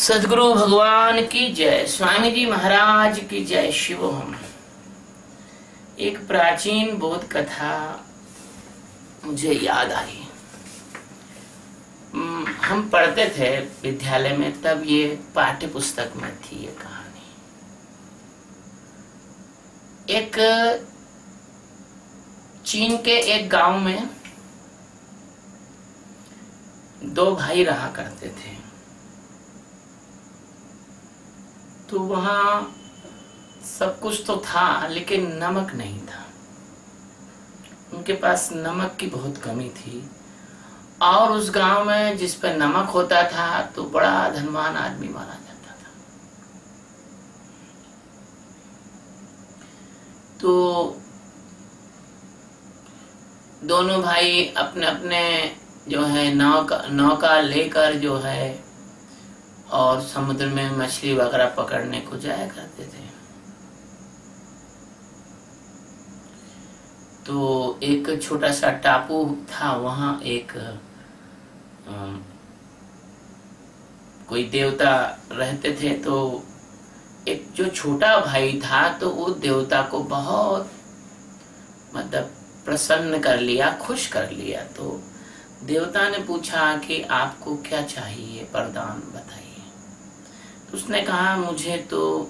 सदगुरु भगवान की जय, स्वामी जी महाराज की जय। शिवोहम। एक प्राचीन बोध कथा मुझे याद आई। हम पढ़ते थे विद्यालय में, तब ये पाठ्य पुस्तक में थी ये कहानी। एक चीन के एक गांव में दो भाई रहा करते थे। तो वहां सब कुछ तो था, लेकिन नमक नहीं था। उनके पास नमक की बहुत कमी थी, और उस गांव में जिस पर नमक होता था तो बड़ा धनवान आदमी माना जाता था। तो दोनों भाई अपने अपने जो है नौका लेकर जो है और समुद्र में मछली वगैरह पकड़ने को जाया करते थे। तो एक छोटा सा टापू था, वहां एक कोई देवता रहते थे। तो एक जो छोटा भाई था, तो वो देवता को बहुत मतलब प्रसन्न कर लिया, खुश कर लिया। तो देवता ने पूछा कि आपको क्या चाहिए, वरदान बताइए। तो उसने कहा, मुझे तो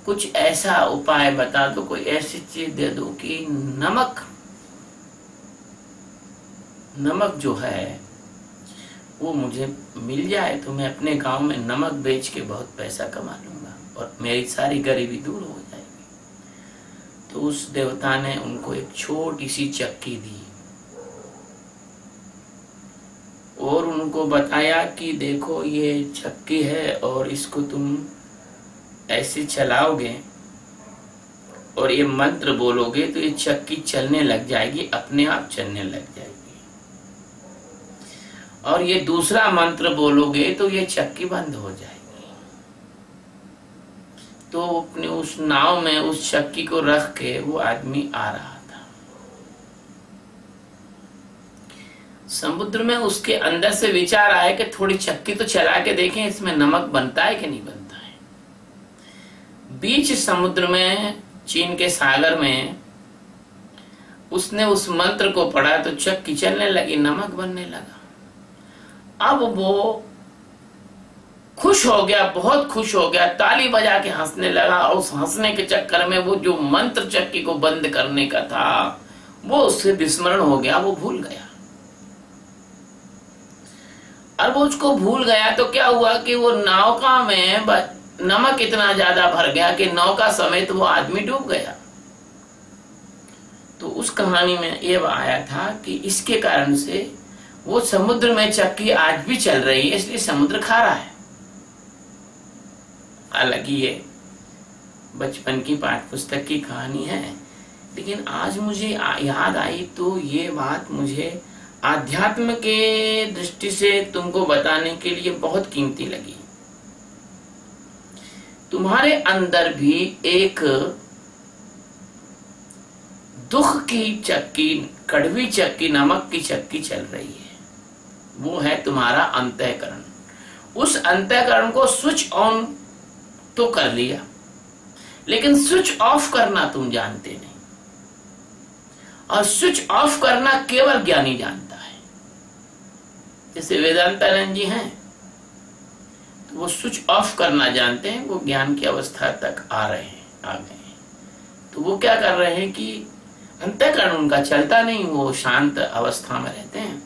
कुछ ऐसा उपाय बता दो, कोई ऐसी चीज दे दो कि नमक जो है वो मुझे मिल जाए, तो मैं अपने गांव में नमक बेच के बहुत पैसा कमा लूंगा और मेरी सारी गरीबी दूर हो जाएगी। तो उस देवता ने उनको एक छोटी सी चक्की दी और उनको बताया कि देखो ये चक्की है, और इसको तुम ऐसे चलाओगे और ये मंत्र बोलोगे तो ये चक्की चलने लग जाएगी, अपने आप चलने लग जाएगी। और ये दूसरा मंत्र बोलोगे तो ये चक्की बंद हो जाएगी। तो अपने उस नाव में उस चक्की को रख के वो आदमी आ रहा था। समुद्र में उसके अंदर से विचार आया कि थोड़ी चक्की तो चला के देखें, इसमें नमक बनता है कि नहीं बनता है। बीच समुद्र में, चीन के सागर में उसने उस मंत्र को पढ़ा तो चक्की चलने लगी, नमक बनने लगा। अब वो खुश हो गया, बहुत खुश हो गया, ताली बजा के हंसने लगा। और उस हंसने के चक्कर में वो जो मंत्र चक्की को बंद करने का था वो उससे विस्मरण हो गया, वो भूल गया। और वो उसको भूल गया तो क्या हुआ कि वो नौका में नमक इतना ज्यादा भर गया कि नौका समेत वो आदमी डूब गया। तो उस कहानी में ये आया था कि इसके कारण से वो समुद्र में चक्की आज भी चल रही है, इसलिए समुद्र खारा है। हालांकि ये बचपन की पाठ्य पुस्तक की कहानी है, लेकिन आज मुझे याद आई तो ये बात मुझे आध्यात्म के दृष्टि से तुमको बताने के लिए बहुत कीमती लगी। तुम्हारे अंदर भी एक दुख की चक्की, कड़वी चक्की, नमक की चक्की चल रही है। वो है तुम्हारा अंतःकरण। उस अंतःकरण को स्विच ऑन तो कर लिया, लेकिन स्विच ऑफ करना तुम जानते नहीं। और स्विच ऑफ करना केवल ज्ञानी जानता है। जैसे वेदांतानंद जी हैं, तो वो स्विच ऑफ करना जानते हैं, वो ज्ञान की अवस्था तक आ गए हैं। तो वो क्या कर रहे हैं कि अंतःकरण उनका चलता नहीं, वो शांत अवस्था में रहते हैं।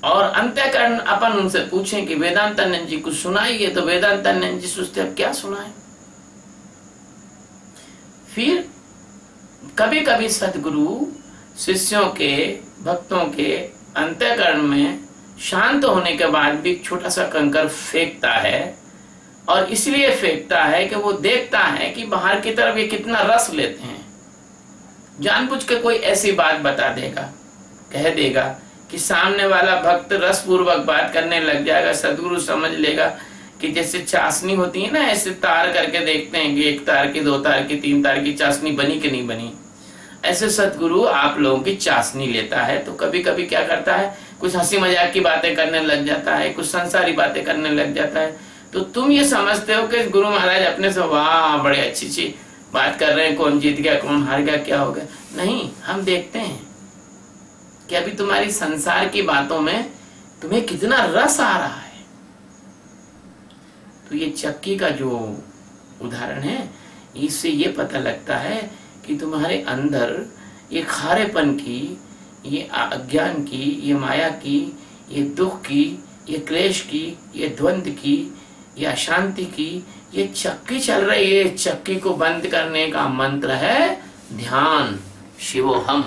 और अंतःकरण अपन उनसे पूछें कि वेदांतानंद जी कुछ सुनाइए, तो वेदांतानंद जी सोचते अब क्या सुनाए। फिर कभी कभी सदगुरु शिष्यों के, भक्तों के अंतःकरण में शांत होने के बाद भी छोटा सा कंकर फेंकता है। और इसलिए फेंकता है कि वो देखता है कि बाहर की तरफ ये कितना रस लेते हैं। जानबूझ के कोई ऐसी बात बता देगा, कह देगा कि सामने वाला भक्त रसपूर्वक बात करने लग जाएगा। सदगुरु समझ लेगा कि जैसे चाशनी होती है ना, ऐसे तार करके देखते हैं कि एक तार की, दो तार की, तीन तार की चाशनी बनी कि नहीं बनी। ऐसे सदगुरु आप लोगों की चाशनी लेता है। तो कभी कभी क्या करता है, कुछ हंसी मजाक की बातें करने लग जाता है, कुछ संसारी बातें करने लग जाता है, तो तुम ये समझते हो कि गुरु महाराज अपने से वाह बड़े अच्छी बात कर रहे हैं, कौन जीत गया कौन हार गया क्या हो गया। नहीं, हम देखते हैं कि अभी तुम्हारी संसार की बातों में तुम्हें कितना रस आ रहा है। तो ये चक्की का जो उदाहरण है, इससे ये पता लगता है कि तुम्हारे अंदर ये खारेपन की, ये अज्ञान की, ये माया की, ये दुख की, ये क्लेश की, ये द्वंद्व की, ये अशांति की, ये चक्की चल रही है। चक्की को बंद करने का मंत्र है ध्यान, शिवोहम।